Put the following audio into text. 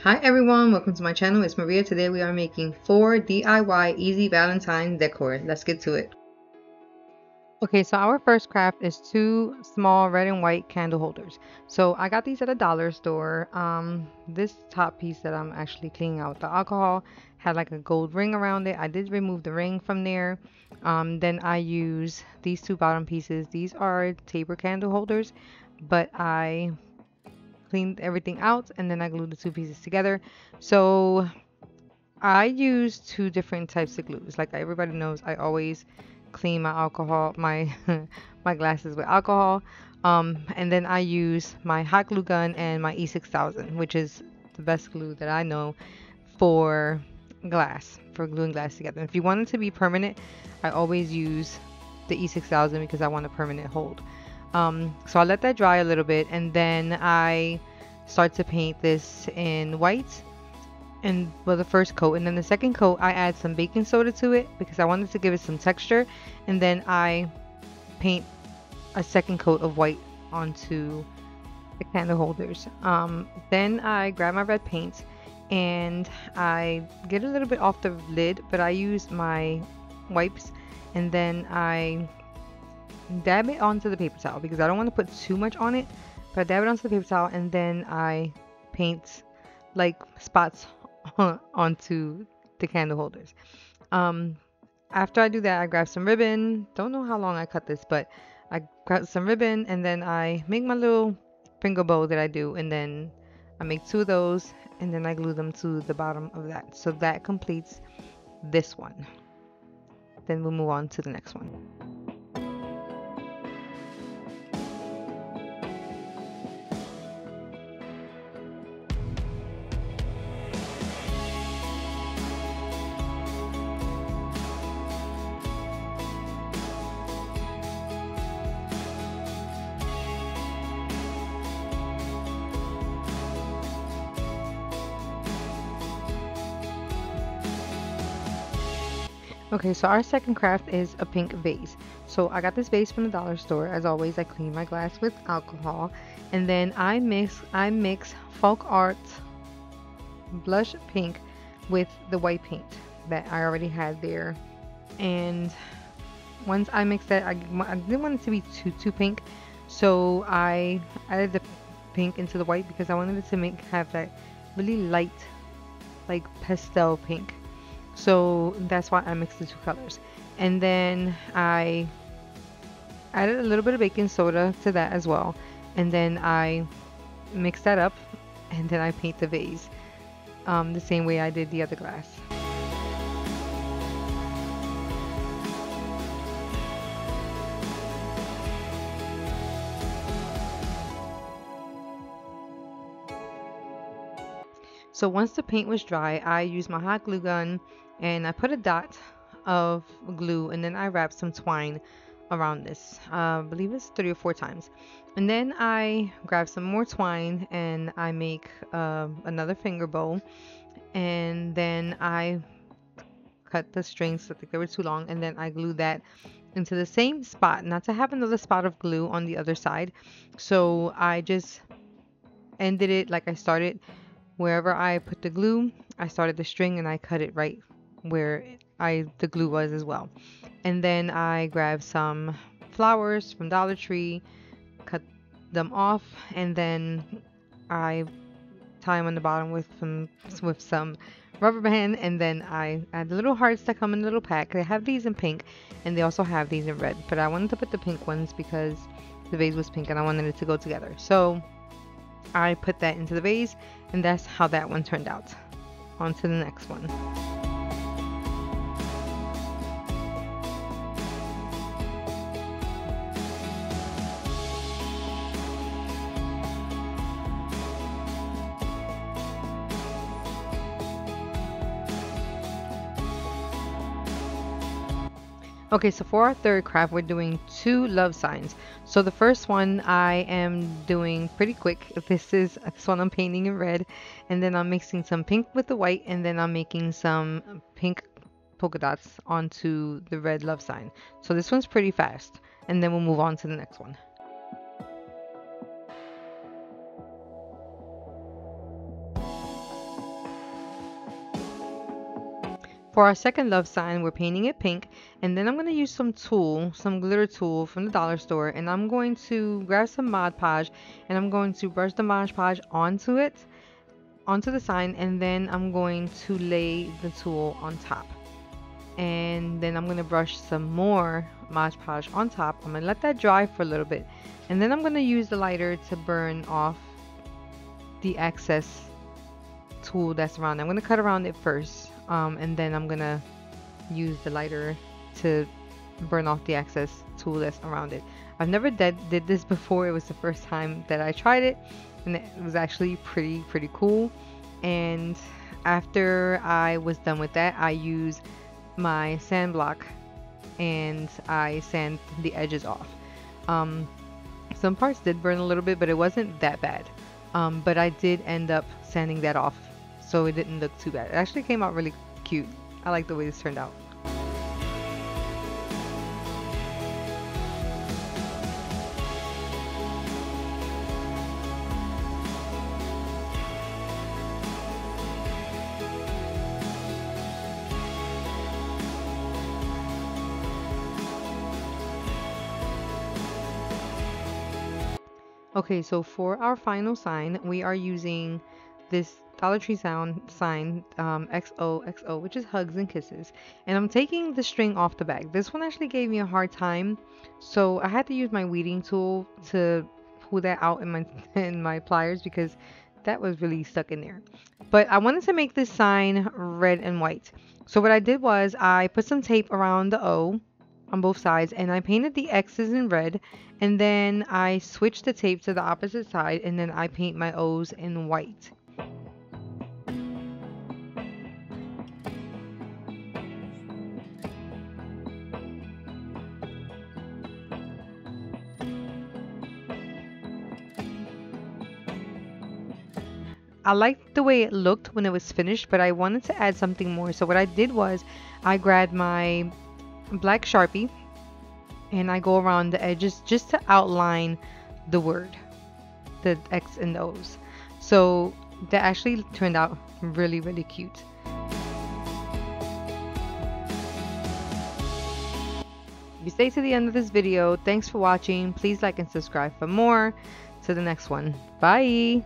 Hi everyone, welcome to my channel. It's Maria. Today we are making 4 DIY easy Valentine decor. Let's get to it. Okay, so our first craft is 2 small red and white candle holders. So I got these at a dollar store. This top piece that I'm actually cleaning out with the alcohol had like a gold ring around it. I did remove the ring from there. Then I use these 2 bottom pieces. These are taper candle holders, but I cleaned everything out and then I glued the 2 pieces together. So I use 2 different types of glues. Like everybody knows, I always clean my my glasses with alcohol. And then I use my hot glue gun and my E6000, which is the best glue that I know for for gluing glass together. And if you want it to be permanent, I always use the E6000 because I want a permanent hold. So I let that dry a little bit and then I start to paint this in white and well, the first coat, and then the second coat I add some baking soda to it because I wanted to give it some texture, and then I paint a second coat of white onto the candle holders. Then I grab my red paint and I get a little bit off the lid, but I use my wipes and then I dab it onto the paper towel because I don't want to put too much on it, but I dab it onto the paper towel and then I paint like spots onto the candle holders. After I do that, I grab some ribbon. Don't know how long I cut this, but I grab some ribbon and then I make my little finger bow that I do, and then I make 2 of those and then I glue them to the bottom of that. So that completes this one. Then we'll move on to the next one. Okay, so our second craft is a pink vase. So I got this vase from the dollar store. As always, I clean my glass with alcohol, and then I mix folk art blush pink with the white paint that I already had there. And once I mixed that, I didn't want it to be too pink, so I added the pink into the white because I wanted it to have that really light, like pastel pink. So that's why I mixed the 2 colors. And then I added a little bit of baking soda to that as well. And then I mix that up and then I paint the vase the same way I did the other glass. So once the paint was dry, I used my hot glue gun and I put a dot of glue and then I wrapped some twine around this. I believe it's 3 or 4 times. And then I grab some more twine and I make another finger bow, and then I cut the strings. I think they were too long, and then I glue that into the same spot, not to have another spot of glue on the other side. So I just ended it like I started. Wherever I put the glue, I started the string and I cut it right where the glue was as well. And then I grabbed some flowers from Dollar Tree, cut them off, and then I tie them on the bottom with some rubber band, and then I add the little hearts that come in a little pack. They have these in pink and they also have these in red, but I wanted to put the pink ones because the vase was pink and I wanted it to go together. So I put that into the vase, and that's how that one turned out. On to the next one. Okay, so for our third craft, we're doing 2 love signs. So the first one I am doing pretty quick. This one I'm painting in red, and then I'm mixing some pink with the white, and then I'm making some pink polka dots onto the red love sign. So this one's pretty fast, and then we'll move on to the next one. For our second love sign, we're painting it pink, and then I'm going to use some tulle, some glitter tulle from the dollar store, and I'm going to grab some Mod Podge, and I'm going to brush the Mod Podge onto it, onto the sign, and then I'm going to lay the tulle on top. And then I'm going to brush some more Mod Podge on top. I'm going to let that dry for a little bit, and then I'm going to use the lighter to burn off the excess tulle that's around. I'm going to cut around it first, and then I'm going to use the lighter to burn off the excess tulle that's around it. I've never did this before. It was the first time that I tried it, and it was actually pretty cool. And after I was done with that, I used my sand block and I sand the edges off. Some parts did burn a little bit, but it wasn't that bad. But I did end up sanding that off, so it didn't look too bad. It actually came out really cute. I like the way this turned out. Okay, so for our final sign, we are using this Dollar Tree sign, XOXO, which is hugs and kisses. And I'm taking the string off the back. This one actually gave me a hard time, so I had to use my weeding tool to pull that out in my pliers because that was really stuck in there. But I wanted to make this sign red and white. So what I did was I put some tape around the O on both sides, and I painted the X's in red, and then I switched the tape to the opposite side, and then I paint my O's in white. I liked the way it looked when it was finished, but I wanted to add something more. So what I did was I grabbed my black Sharpie and I go around the edges just to outline the word, the X and the O's. So that actually turned out really cute. If you stay to the end of this video, thanks for watching. Please like and subscribe for more. To the next one. Bye.